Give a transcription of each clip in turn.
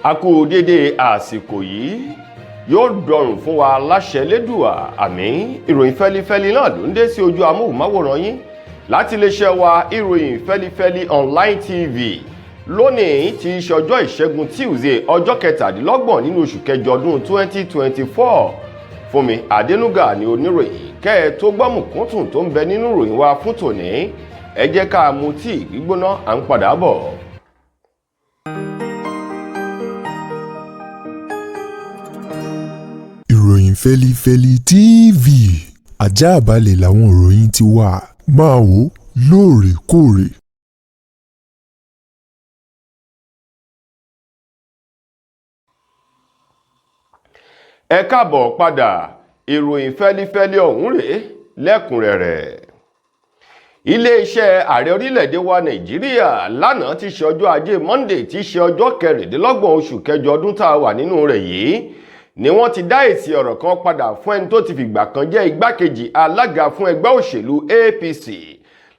a kú dédé àsìkò yìí yóò dọrùn fún wa láṣẹ Lédùà àmín. ìròyìn fẹ́lifẹ́li náà ló ń dé sí ojú amóhùnmáwòrán yín láti iléeṣẹ́ wa ìròyìn fẹ́lifẹ́li online tv. lónìí tí í ṣe ọjọ́ ìṣẹ́gun Tuesday ọjọ́ kẹtàdínlọ́gbọ̀n nínú oṣù kẹjọ ọdún 2024. Fúnmi Adénúgà ni oníròyìn. kẹ́ ẹ tó gbọ́ mùkúntùn tó ń bẹ nínú ìròyìn wa fún tòní, ẹ jẹ́ ká mu tíì gbígbóná à ń padà bọ̀. Ìròyìn Feli-Feli TV, àjààbálẹ̀ làwọn ìròyìn ti wà, máa wò lóòrèkóòrè. Ẹ káàbọ̀ padà, ìròyìn fẹ́lifẹ́li ọ̀hún rèé lẹ́kùnrẹ́rẹ́. Iléeṣẹ́ ààrẹ orílẹ̀-èdè wa Nàìjíríà lánàá ti ṣe ọjọ́ ajé Monday tí ṣe ọjọ́ kẹrìndínlọ́gbọ̀n oṣù kẹjọ ọdún tá a wà nínú rẹ̀ yìí ni wọ́n ti dá èsì ọ̀rọ̀ kan padà fún ẹni tó ti fìgbà kan jẹ́ igbákejì alága fún ẹgbẹ́ òṣèlú APC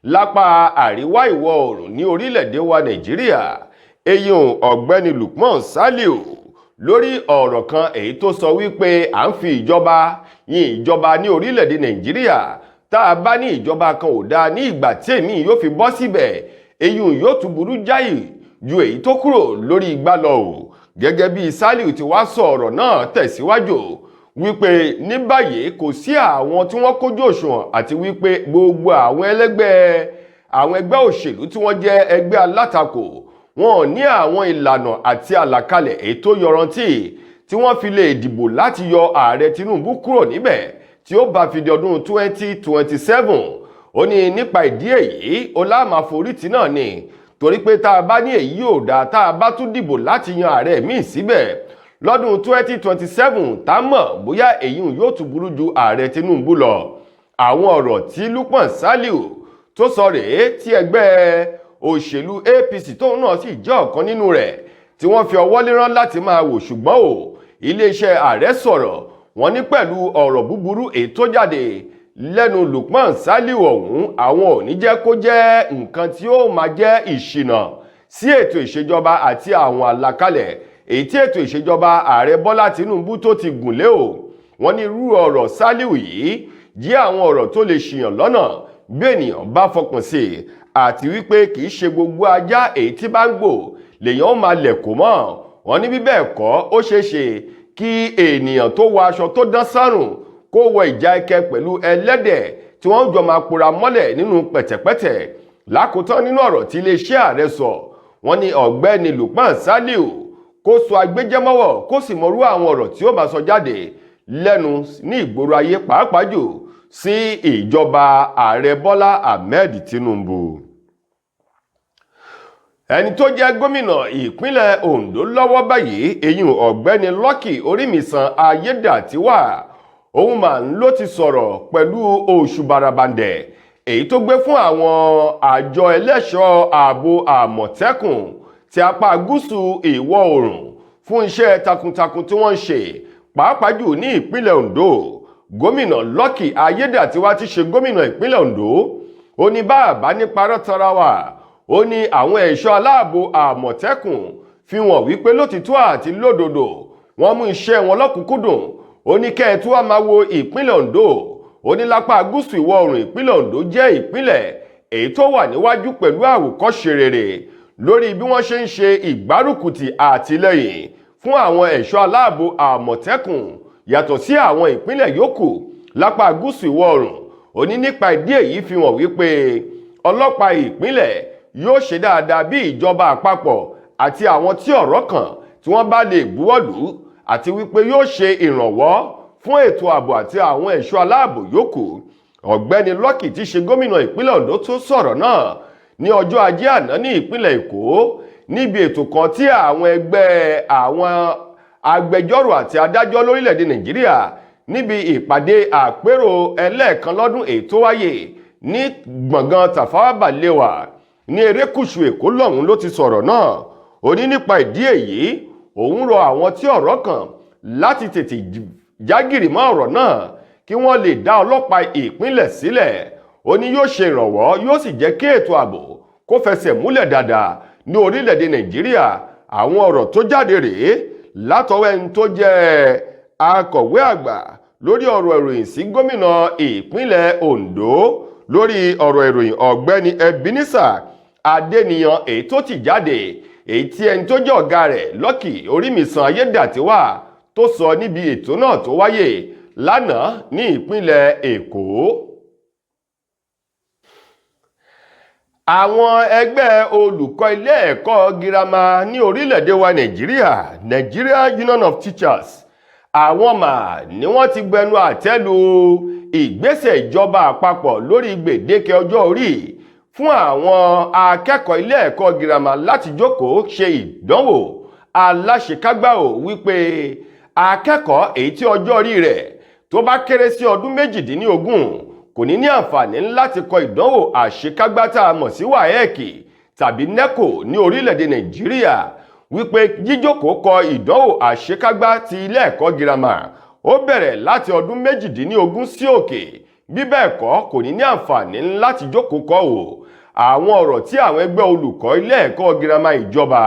lápá àríwá ìwọ̀ oòrùn ní orílẹ̀-èdè wa Nàìjíríà, eyín ọ̀gbẹ́ni Lukman Saliu, lórí ọ̀rọ̀ kan èyí tó sọ wípé à ń fi ìjọba yin ìjọba ní orílẹ̀-èdè Nàìjíríà. Tá a bá ní ìjọba kan ò dáa ní ìgbà tí èmi yóò fi bọ́ síbẹ̀, eyín yóò tún burú jáì ju èyí tó kúrò lórí igbá lọ o. Gẹ́gẹ́ bí Saliu ti wá sọ ọ̀rọ̀ náà tẹ̀síwájú wípé ní báyìí kò sí àwọn tí wọ́n kójú òṣùwọ̀n àti wípé gbogbo àwọn ẹgbẹ́ òṣèlú tí wọ́n jẹ́ ẹgbẹ́ alátakò wọn ò ní àwọn ìlànà àti àlàkalẹ̀ èyí tó yọrantí tí wọ́n fi lè dìbò láti yọ ààrẹ Tinubu kúrò níbẹ̀ tí ó bá fi di ọdún 2027. ó ní nípa ìdí èyí ó láàmà forítì náà ni, torí pé tá a bá ní èyí ò dáa tá a bá tún dìbò láti yan ààrẹ míì síbẹ̀ lọ́dún 2027 tá mọ̀ bóyá èyí yóò tún burú ju ààrẹ Tinubu lọ. àwọn ọ̀rọ̀ tí Lukman Saliu tó sọ rèé tí ẹgbẹ́ òṣèlú APC tóun náà sì jẹ́ ọ̀kan nínú rẹ̀ tí wọ́n fi ọwọ́ lérán láti máa wò, ṣùgbọ́n o iléeṣẹ́ ààrẹ sọ̀rọ̀ wọ́n ní pẹ̀lú ọ̀rọ̀ búburú èyí tó jáde lẹ́nu Lukman Saliu ọ̀hún, àwọn ò ní jẹ́ kó jẹ́ nǹkan tí ó máa jẹ́ ìṣìnà sí ètò ìṣèjọba àti àwọn àlàkalẹ̀ èyí tí ètò ìṣèjọba ààrẹ Bọ́lá Tinubu tó ti gùn lé o. wọ́n ní irú ọ̀rọ̀ Saliu yìí jẹ́ àwọn ọ̀rọ̀ tó lè ṣìyàn lọ́nà bí ènìyàn bá fọkàn sí i, àti wípé kì í ṣe gbogbo ajá èyí tí bá ń gbò lèèyàn máa lẹ̀kọ́ mọ́. wọ́n ní bí bẹ́ẹ̀ kọ́ ó ṣeé ṣe kí ènìyàn tó wọ aṣọ tó dán sárùn kó wọ ìjà ẹkẹ pẹ̀lú ẹlẹ́dẹ̀ tí wọ́n jọ máa pora mọ́lẹ̀ nínú pẹ̀tẹ̀pẹ̀tẹ̀. lákòótán nínú ọ̀rọ̀ tí iléeṣẹ́ ààrẹ sọ, wọ́n ní ọ̀gbẹ́ni Lukman Saliu kó sọ agbẹjẹmọ́wọ́ kó sì mọrú àwọn ọ̀rọ̀ tí ó máa sọ jáde lẹ́nu ní ìgboro ayé, pàápàá jù sí ìjọba ààrẹ Bọ́lá Ahmed Tinubu. ẹni tó jẹ́ gómìnà ìpínlẹ̀ Ondo lọ́wọ́ báyìí, eyín ọ̀gbẹ́ni Lucky Orímisan Ayédàtiwà, òun mà ń ló ti sọ̀rọ̀ pẹ̀lú oṣù barabandẹ̀ èyí tó gbé fún àwọn àjọ ẹlẹ́ṣọ́ ààbò Àmọ̀tẹ́kùn ti apá gúúsù ìwọ̀ oòrùn fún iṣẹ́ takuntakun tí wọ́n ń ṣe pàápàá jù ní ìpínlẹ̀ Ondo. gómìnà Lucky Ayédàtiwà ti ṣe gómìnà ìpínlẹ̀ Ondo, ó ní bá àbá ní parọ́ tara wà, ó ní àwọn ẹ̀ṣọ́ aláàbò Àmọ̀tẹ́kùn fi wọ́n wípé lótìtọ́ àti lódodo wọ́n mú iṣẹ́ wọn lọ́kùnkúndùn. ó ní kẹ́ẹ̀tú wá máa wo ìpínlẹ̀ Ondo, ó ní lápá gúúsù ìwọ̀ oòrùn ìpínlẹ̀ Ondo jẹ́ ìpínlẹ̀ èyí tó wà níwájú pẹ̀lú àwòkọ́ṣe rere lórí bí wọ́n ṣe ń ṣe ìgbárùkùtì àtìlẹ́yìn fún àwọn ẹ̀ṣọ́ aláàbò Àmọ̀tẹ́kùn yàtọ̀ sí àwọn ìpínlẹ̀ yòókù lápá gúúsù ìwọ̀ oòrùn. ó ní nípa ìdí èyí fi hàn wípé ọlọ́pàá ìpínlẹ̀ yóò ṣe dáadáa bí ìjọba àpapọ̀ àti àwọn tí ọ̀rọ̀ kàn tí wọ́n bá lè buwọ́lù, àti wípé yóò ṣe ìrànwọ́ fún ètò ààbò àti àwọn ẹ̀ṣọ́ aláàbò yòókù. ọ̀gbẹ́ni Lucky tí ṣe gómìnà ìpínlẹ̀ Ondo tó sọ̀rọ̀ náà ní ọjọ́ ajé àná ní ìpínlẹ̀ Èkó níbi ètò kan tí àwọn ẹgbẹ́ àwọn agbẹjọ́rò àti adájọ́ lórílẹ̀‐èdè Nàìjíríà níbi ìpàdé àpérò ẹlẹ́ẹ̀kan lọ́dún èyí tó wáyé ní gbọ̀ngàn Tafawa Balewa ní erékùṣù Èkó lọ́hùn ló ti sọ̀rọ̀ náà. ó ní nípa ìdí èyí òun rọ àwọn tí ọ̀rọ̀ kàn láti tètè jágìrì mọ́ ọ̀rọ̀ náà kí wọ́n lè dá ọlọ́pàá ìpínlẹ̀ sílẹ̀. ó ní yóò ṣe ìrànwọ́ yóò sì jẹ́ kí ètò ààbò kó fẹsẹ̀ múlẹ̀ dáadáa ní orílẹ̀-èdè Nàìjíríà àwọn ọ̀rọ̀ tó jáde rèé látọwọ́ ẹni tó jẹ́ akọ̀wé àgbà lórí ọ̀rọ̀ ìròyìn sí gómìnà ìpínlẹ̀ Ondo lórí ọ̀rọ̀ ìròyìn ọ̀gbẹ́ni Ebenezer Adéníyan èyí tó ti jáde èyí tí ẹni tó jẹ́ ọ̀gá rẹ̀ Lucky Orímisan Ayédàtiwà tó sọ níbi ètò náà tó wáyé lánàá ní ìpínlẹ̀ Èkó. Àwọn ẹgbẹ́ olùkọ́ ilé ẹ̀kọ́ girama ní orílẹ̀-èdè wa Nàìjíríà, Nigeria Union of Teachers, àwọn ni wọ́n ti gbẹnu àtẹ́ lu ìgbésẹ̀ ìjọba àpapọ̀ lórí gbèdéke ọjọ́ orí fún àwọn akẹ́kọ̀ọ́ ilé ẹ̀kọ́ girama láti jókòó ṣe ìdánwò aláṣekágbá wípé akẹ́kọ̀ọ́ èyí tí ọjọ́ orí rẹ̀ tó bá kéré sí ọdún 18 kò ní ní àǹfààní láti kọ ìdánwò àṣekágbá tá a mọ̀ sí WAEC tàbí NECO ní orílẹ̀-èdè Nàìjíríà, wípé jíjókòó kọ ìdánwò àṣekágbá ti ilé ẹ̀kọ́ girama ó bẹ̀rẹ̀ láti ọdún 18 sí òkè, bí bẹ́ẹ̀ kọ́ kò ní ní àǹfààní láti jókòó kọ àwọn ọ̀rọ̀ tí àwọn ẹgbẹ́ olùkọ́ ilé ẹ̀kọ́ girama ìjọba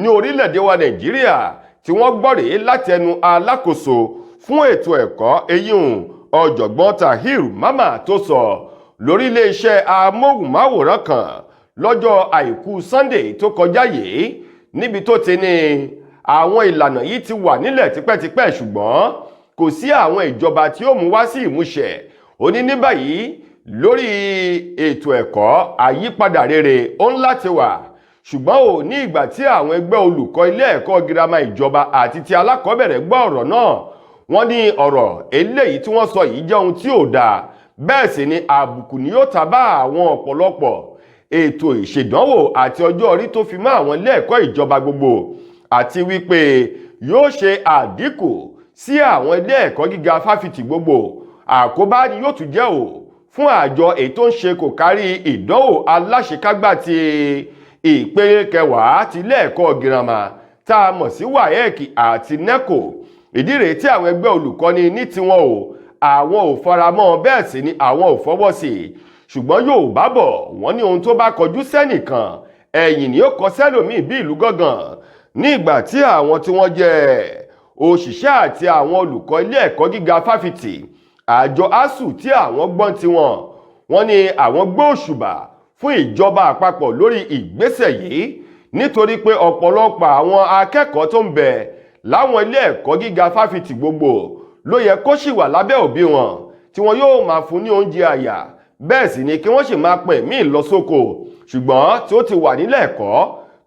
ní orílẹ̀-èdè wa Nàìjíríà tí wọ́n gbọ́ rèé láti ẹnu alákòóso fún ètò ẹ̀kọ́ ọ̀jọ̀gbọ́n Tahir Mama tó sọ lórí iléeṣẹ́ amóhùnmáwòrán kan lọ́jọ́ àìkú Sunday tó kọjá yìí, níbi tó ti ní àwọn ìlànà yìí ti wà nílẹ̀ tipẹ́tipẹ́ ṣùgbọ́n kò sí àwọn ìjọba tí ó mú wá sí ìmúṣẹ. Ó ní báyìí lórí ètò ẹ̀kọ́ àyípadà rere ó ń láti wà, ṣùgbọ́n ní ìgbà tí àwọn ẹgbẹ́ olùkọ́ ilé ẹ̀kọ́ girama ìjọba àti ti alákọ̀ọ́bẹ̀rẹ̀ gbọ́ ọ̀rọ̀ náà, wọ́n ní ọ̀rọ̀ eléyìí tí wọ́n sọ yìí jẹ́ ohun tí ò dáa, bẹ́ẹ̀ sì ni àbùkù ni yóò ta bá àwọn ọ̀pọ̀lọpọ̀ ètò ìṣèdánwò àti ọjọ́ orí tó fi mọ́ àwọn ilé ẹ̀kọ́ ìjọba gbogbo, àti wípé yóò ṣe àdínkù sí àwọn ilé ẹ̀kọ́ gíga fáfitì gbogbo. Àkóbá ni yóò tún jẹ́ fún àjọ èyí tó ń ṣe kò kárí ìdánwò aláṣekágbá ti ìpele kẹwàá ti ilé ẹ̀kọ́ girama tá a mọ̀ sí WAEC àti NECO. Ìdí rèé tí àwọn ẹgbẹ́ olùkọ́ni ní tiwọn àwọn ò faramọ́, bẹ́ẹ̀ sì ni àwọn ò fọwọ́ sí i. Ṣùgbọ́n Yorùbá bọ̀ wọ́n ní ohun tó bá kọjú sẹ́nìkan ẹ̀yìn ni ó kọ sẹ́lòmíì bí ìlú gángan. Ní ìgbà tí àwọn tí wọ́n jẹ́ òṣìṣẹ́ àti àwọn olùkọ́ ilé ẹ̀kọ́ gíga fáfitì àjọ ASUU tí àwọn gbọ́n tiwọn, wọ́n ní àwọn gbé òṣùbà fún ìjọba àpapọ̀ lórí ìgbésẹ̀ yìí, nítorí pé ọ̀pọ̀lọpọ̀ àwọn akẹ́kọ̀ọ́ tó ń bẹ láwọn ilé ẹ̀kọ́ gíga fáfitì gbogbo ló yẹ kó sì wà lábẹ́ òbí wọn tí wọn yóò máa fún ní oúnjẹ àyà, bẹ́ẹ̀ sì ni kí wọ́n sì máa pẹ̀ míì lọ sóko, ṣùgbọ́n tí ó ti wà nílé ẹ̀kọ́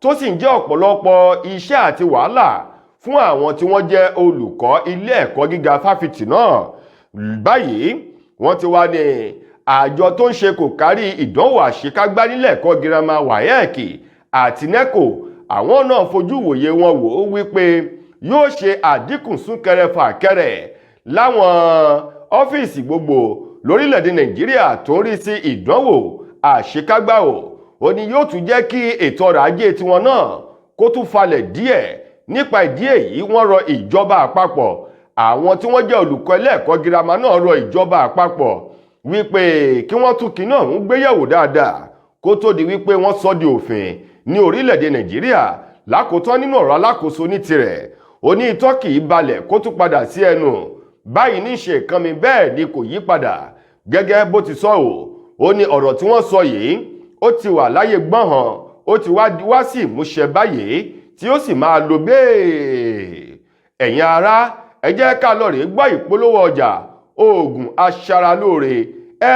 tó sì ń jẹ́ ọ̀pọ̀lọpọ̀ iṣẹ́ àti wàhálà fún àwọn tí wọ́n jẹ́ olùkọ́ ilé ẹ̀kọ́ gíga fáfitì náà. Báyìí wọ́n ti wá ní àjọ tó ń ṣe kò kárí ìdánwò àṣekágbá nílé ẹ̀kọ́ girama WAEC àti NECO, àwọn náà fojú wòye wọn wò ó wípé yóò ṣe àdínkù súnkẹrẹ fàkẹrẹ láwọn ọ́fíìsì gbogbo lórílẹ̀-èdè Nàìjíríà tó ń rí sí ìdánwò àṣekágbá ó ní yóò tún jẹ́ kí ètò ọrọ̀ ajé tiwọn náà kó tún falẹ̀ díẹ̀. Nípa ìdí èyí wọ́n rọ ìjọba àpapọ̀, àwọn tí wọ́n jẹ́ olùkọ́ ilé ẹ̀kọ́ girama náà rọ ìjọba àpapọ̀ wípé kí wọ́n tún kíná ń gbéyẹ̀wò dáadáa kó tó di wípé wọ́n sọ di òfin ní orílẹ̀-èdè Nàìjíríà. Lákòótán nínú ọ̀rọ̀ alákòóso ní tirẹ̀, ó ní itọ́ kì í balẹ̀ kó tún padà sí ẹnu, báyìí ní ṣe kan mi bẹ́ẹ̀ ni kò yí padà. Gẹ́gẹ́ bó ti sọ ó ní ọ̀rọ̀ tí wọ́n sọ yìí ó ti wà láyé gbọ́nhàn, ó ti wá sí ìmúṣẹ báyìí tí ó sì máa lo bẹ́ẹ̀. Ẹ̀yin ará, ẹ jẹ́ ká lọ rèé gbọ́ ìpolówó ọjà oògùn aṣaralóore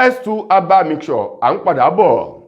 S2 Herbal Mixture. À ń padà bọ̀.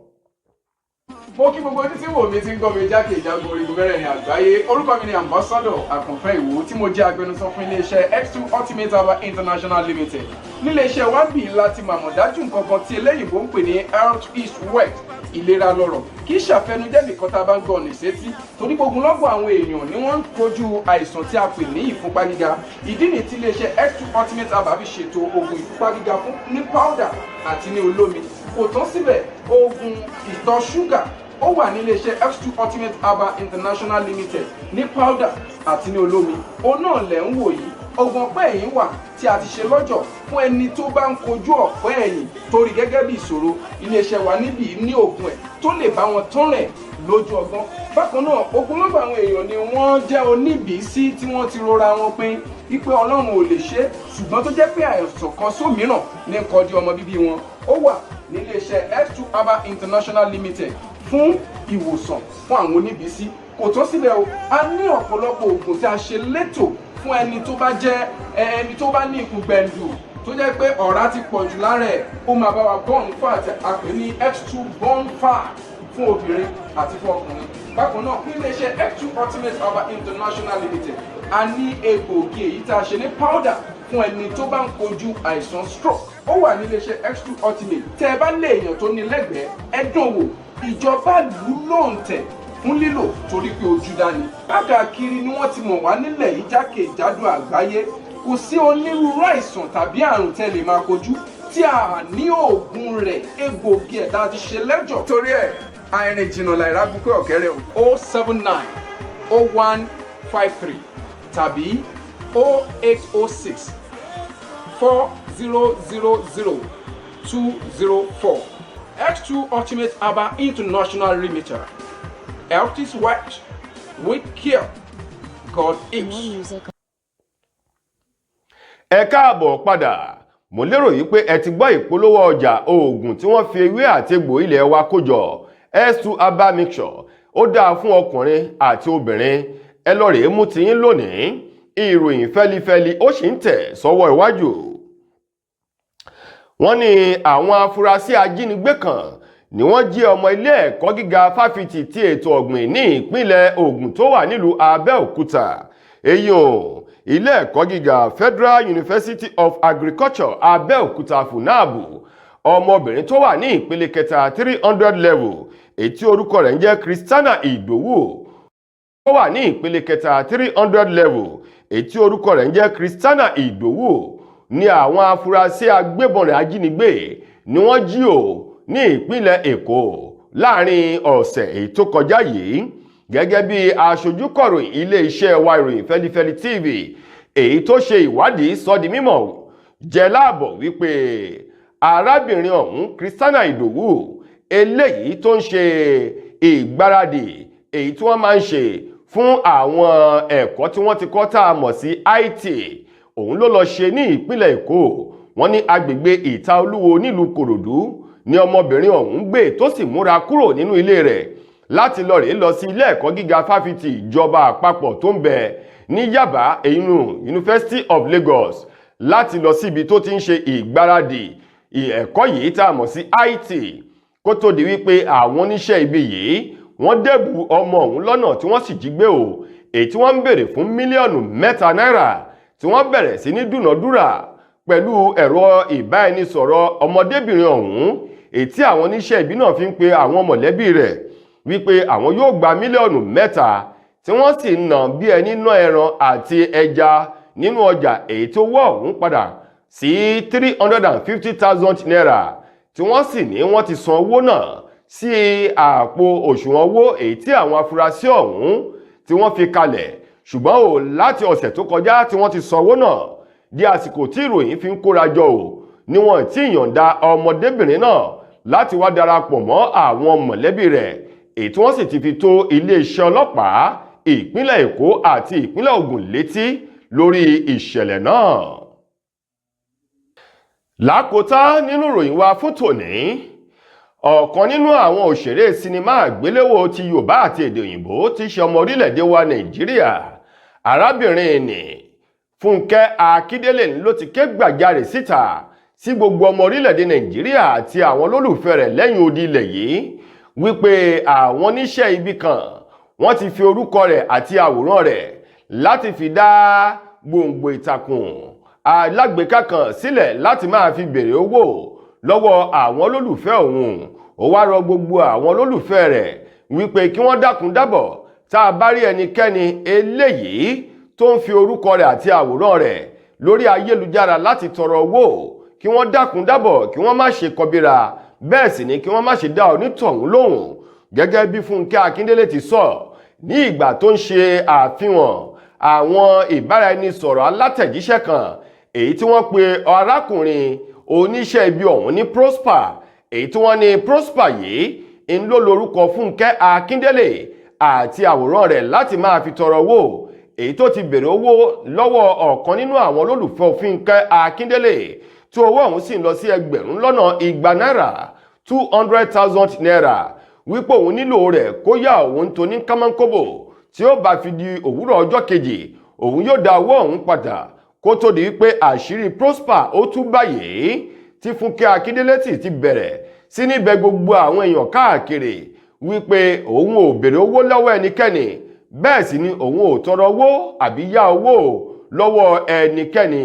Mo kí gbogbo ojú tí wò mí ti ń gbọ́ mi jákèjádò orígun mẹ́rẹ̀ẹ̀rin àgbáyé. Orúkọ mi ni Ambassador Àkànfẹ́ Ìwò tí mo jẹ́ agbẹnusọ fún iléeṣẹ́ X2 Ultimate Herbal International Limited. Níléeṣẹ́ wa bí láti màmọ̀ dájú nǹkan kan tí eléyìnbó ń pè ní health is wealth, ìlera lọ́rọ̀. Kì í ṣàfẹnujẹ́ nìkan tá a bá ń gbọ́ ọ̀nì sétí, torí gbogbo lọ́gbọ̀n àwọn èèyàn ni wọ́n ń kojú àìsàn tí a pè ní ìfúnpá gíga. Ìdí nìyí tí iléeṣẹ́ X2 Ultimate Herbal fi ṣètò oògùn ìfúnpá gíga fún ní powder àti ní olómi. Kò tán síbẹ̀, oògùn ìtọ̀ ṣúgà ó wà ní iléeṣẹ́ X2 Ultimate Herbal International Limited ní powder àti ní olómi. Òun náà lẹ̀ ń wò yìí. Oògùn ọ̀pẹ́ ẹ̀yìn wà tí a ti ṣe lọ́jọ̀ fún ẹni tó bá ń kojú ọ̀pẹ́ ẹ̀yìn torí gẹ́gẹ́ bí ìṣòro. Iléeṣẹ́ wa níbí ní oògùn ẹ̀ tó lè bá wọn tán rẹ̀ lójú ọgbọ́n. Bákan náà ogunlọ́gọ̀ àwọn èèyàn ni wọ́n jẹ́ oníbìísí tí wọ́n ti rora wọn pín wípé Ọlọ́run ò lè ṣe, ṣùgbọ́n tó jẹ́ pé àìsàn kan sómìíràn ní kọjú ọmọ bíbí wọn. Ó wà ní iléeṣẹ́ X2 Herbal International Limited fún ìwòsàn fún àwọn oníbìísí. Kò tó síbẹ̀ o, a ní ọ̀pọ̀lọpọ̀ oògùn tí a ṣe létò fún ẹni tó bá jẹ́ ẹni tó bá ní ikùn gbẹ̀ndù tó jẹ́ pé ọ̀rá ti pọ̀ jù lára ẹ̀, ó máa bá wa burn fat, a pè ní X2 burn fat fún obìnrin àti fún ọkùnrin. Bákan náà ní iléeṣẹ́ X2 Ultimate Herbal International Limited a ní egbòogi èyí tá a ṣe ní powder fún ẹni tó bá ń kojú àìsàn stroke. Ó wà ní iléeṣẹ́ X2 Ultimate. Tẹ́ ẹ bá lé èèyàn tó ní lẹ́gbẹ̀ẹ́ ẹ dán wò, ìjọba lù ú lóǹtẹ̀ fún lílò torí pé ojú dání. Káàkiri ni wọ́n ti mọ̀ wá nílẹ̀ yìí jákèjádò àgbáyé. Kò sí onírúurú àìsàn tàbí àrùn tẹ́ lè máa kojú tí a ní oògùn rẹ̀, egbòogi ẹ̀ tá a ti ṣe lẹ́jọ̀. Torí ẹ̀ àìrìn jìnnà láìra gbúgbé ọ̀kẹ́rẹ́ o 079 0153 tàbí 0806 4000 204. X2 Ultimate Herbal International Limited. Health is wealth with care. God is. Ẹ káàbọ̀ padà. Mo lérò yìí pé ẹ ti gbọ́ ìpolówó ọjà oògùn tí wọ́n fi ewé àti egbò ilẹ̀ wa kójọ. X2 Herbal Mixture. Ó dáa fún ọkùnrin àti obìnrin. Ẹ lọ rèé mú tiyín lónìí. Ìròyìn fẹ́lifẹ́li ó sì ń tẹ̀ sọ́wọ́ iwájú. Wọ́n ní àwọn afurasí ajínigbé kan ni wọ́n jí ọmọ ilé ẹ̀kọ́ gíga fáfitì ti ètò ọ̀gbìn ní ìpínlẹ̀ Ògùn tó wà nílùú Abẹ́òkúta. Èyí ò ilé ẹ̀kọ́ gíga Federal University of Agriculture Abẹ́òkúta FUNAB. Ọmọbìnrin tó wà ní ìpele kẹta 300 level èyí tí orúkọ rẹ̀ ń jẹ́ Christiana Ìdòwú. Tó wà ní ìpele kẹta 300 level èyí tí orúkọ rẹ̀ ń jẹ́ Christiana Ìdòwú ni àwọn afurasí agbébọn rẹ̀ ajínigbé ni wọ́n jí o ní ìpínlẹ̀ Èkó láàrin ọ̀sẹ̀ èyí tó kọjá yìí. Gẹ́gẹ́ bí aṣojúkọ̀ròyìn ilé-iṣẹ́ wa Ìròyìn Feli-Feli TV èyí tó ṣe ìwádìí sọ di mímọ̀ jẹ́ láàbọ̀ wípé arábìnrin ọ̀hún Christiana Ìdòwú eléyìí tó ń ṣe ìgbáradì èyí tí wọ́n máa ń ṣe fún àwọn ẹ̀kọ́ tí wọ́n ti kọ́ tá a mọ̀ sí IT òun ló lọ ṣe ní ìpínlẹ̀ Èkó. Wọ́n ní agbègbè Ìta Olúwo nílùú Kòròdú ni ọmọbìnrin ọ̀hún gbé tó sì múra kúrò nínú ilé rẹ̀ láti lọ rèé lọ sí ilé ẹ̀kọ́ gíga fáfitì ìjọba àpapọ̀ tó ń bẹ ní Yaba University of Lagos láti lọ síbi tó ti ń ṣe ìgbáradì ẹ̀kọ́ yìí tá a mọ̀ sí IT kó tó di wípé àwọn oníṣẹ́ ibi yìí wọ́n dẹ́bù ọmọ ọ̀hún lọ́nà tí wọ́n sì jí gbé o èyí tí wọ́n ń béèrè fún mílíọ̀nù 3 náírà tí wọ́n bẹ̀rẹ̀ sí ní dúnàdúrà pẹ̀lú ẹ̀rọ ìbáraẹnisọ̀rọ̀ ọmọdébìnrin ọ̀hún èyí tí àwọn oníṣẹ́ ibi náà fi ń pe àwọn mọ̀lẹ́bí rẹ̀ wípé àwọn yóò gba mílíọ̀nù 3 tí wọ́n sì ń ná bí ẹni ná ẹran àti ẹja nínú ọjà èyí tó wọ́ ọ̀hún padà sí 350,000 naira tí wọ́n sì ní wọ́n ti san owó náà sí àpò òṣùwọ̀n owó èyí tí àwọn afurasí ọ̀hún tí wọ́n fi kalẹ̀. Ṣùgbọ́n o láti ọ̀sẹ̀ tó kọjá tí wọ́n ti san owó náà di àsìkò tí ìròyìn fi ń kóra jọ o ni wọ́n ti yọ̀ǹda ọmọdébìnrin náà láti wá darapọ̀ mọ́ àwọn mọ̀lẹ́bí rẹ̀ èyí tí wọ́n sì ti fi tó iléeṣẹ́ ọlọ́pàá ìpínlẹ̀ Èkó àti ìpínlẹ̀ Ògùn létí lórí ìṣẹ̀lẹ̀ náà. Lákòótán nínú ìròyìn wa fún tòní, ọ̀kan nínú àwọn òṣèré sinimá àgbéléwò ti Yorùbá àti èdè òyìnbó tí ṣe ọmọ orílẹ̀-èdè wa Nàìjíríà, arábìnrin nì Fúnkẹ́ Akíndélé ló ti ké gbàjarè síta sí gbogbo ọmọ orílẹ̀-èdè Nàìjíríà àti àwọn olólùfẹ́ rẹ̀ lẹ́yìn odi ilẹ̀ yìí wípé àwọn oníṣẹ́ ibi kan wọ́n ti fi orúkọ rẹ̀ àti àwòrán rẹ̀ láti fi dá gbòǹgbò ìtàkùn alágbèéká kan sílẹ̀ láti máa fi béèrè owó lọ́wọ́ àwọn olólùfẹ́ òun. Ó wá rọ gbogbo àwọn olólùfẹ́ rẹ̀ wípé kí wọ́n dákun dábọ̀ tá a bá rí ẹnikẹ́ni eléyìí tó ń fi orúkọ rẹ̀ àti àwòrán rẹ̀ lórí ayélujára láti tọrọ owó kí wọ́n dákun dábọ̀ kí wọ́n má ṣe kọbíra, bẹ́ẹ̀ sì ni kí wọ́n má ṣe dá onítọ̀hún lóhùn. Gẹ́gẹ́ bí Fúnkẹ́ Akíndélé ti sọ ní ìgbà tó ń ṣe àfihàn àwọn ìbáraẹnisọ̀rọ̀ alátẹ̀jíṣẹ́ kan èyí tí wọ́n pe arákùnrin oníṣẹ́ ibi ọ̀hún ní Prosper, èyí tí wọ́n ní Prosper yìí ń ló lórúkọ Fúnkẹ́ Akíndélé àti àwòrán rẹ̀ láti máa fi tọrọ owó èyí tó ti bèrè owó lọ́wọ́ ọ̀kan nínú àwọn olólùfẹ́ Fúnkẹ́ Akíndélé tí owó ọ̀hún sì ń lọ sí ẹgbẹ̀rún lọ́nà 200 náírà 200,000 naira wípé òun nílò rẹ̀ kó yá òun tó ní kámánkóbò tí ó bá fi di òwúrọ̀ ọjọ́ kejì òun yóò dá owó ọ̀hún padà kó tó di pé àṣírí Prosper ó tú báyìí tí Fúnkẹ́ Akíndélé ti bẹ̀rẹ̀ sí ní bẹ̀ gbogbo àwọn èèyàn káàkiri wípé òun ò béèrè owó lọ́wọ́ ẹnikẹ́ni bẹ́ẹ̀ sì ni òun ò tọrọ owó àbí yá owó lọ́wọ́ ẹnikẹ́ni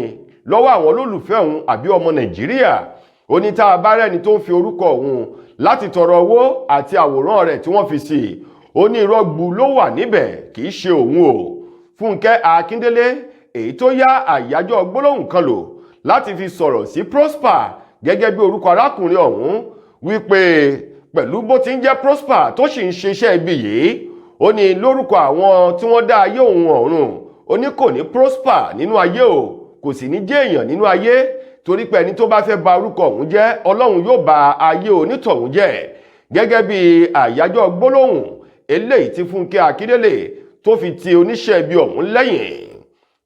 lọ́wọ́ àwọn olólùfẹ́ òun àbí ọmọ Nàìjíríà ó ní tá a bá rẹ́ni tó ń fi orúkọ òun láti tọrọ owó àti àwòrán rẹ̀ tí wọ́n fi sí ó ní irọ́ gbu ló wà níbẹ̀ kì í ṣe òun o Fúnkẹ́ Akíndélé èyí tó yá àyájọ́ gbólóhùn kan lò láti fi sọ̀rọ̀ sí Prosper gẹ́gẹ́ bí orúkọ arákùnrin ọ̀hún wípé pẹ̀lú bó ti ń jẹ́ Prosper tó sì ń ṣiṣẹ́ ibi yìí ó ní lórúkọ àwọn tí wọ́n dá ayé òun ọ̀run ó ní kò ní Prosper nínú ayé o kò sì ní jẹ́ èèyàn nínú ayé torí pé ẹni tó bá fẹ́ ba orúkọ òun jẹ́ Ọlọ́run yóò ba ayé onítọ̀hún jẹ́ gẹ́gẹ́ bí àyájọ́ gbólóhùn eléyìí tí Fúnkẹ́ Akíndélé tó fi ti oníṣẹ́ ibi ọ̀hún lẹ́yìn.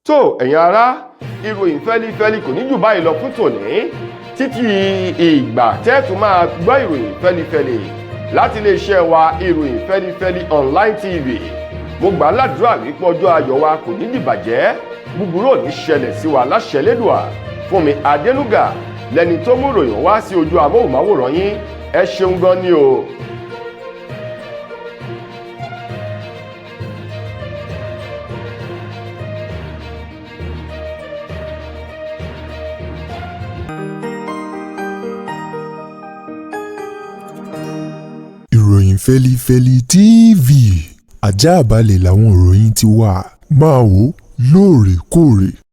tó ẹ̀yin ará ìròyìn fẹ́lífẹ́lí kò ní jù báyìí lọ fún tòní títí ìgbà tẹ́ẹ̀tù máa gbọ́ ìròyìn fẹ́lífẹ́lí láti iléeṣẹ́ wa ìròyìn fẹ́lífẹ́lí online tv mo gbà ládùúrà wípé ọjọ́ ayọ̀ wa kò ní dìbàjẹ́ búburú ò ní ṣẹlẹ̀ sí wa láṣẹ Elédùà Fúnmi Adélúgà lẹni tó mú ìròyìn wá sí ojú amóhùnmáwòrán yín ẹ ṣeun gan ni o. Ìròyìn Feli-Feli TV àjààbálẹ̀ làwọn ìròyìn ti wà máa wò lóòrèkóòrè.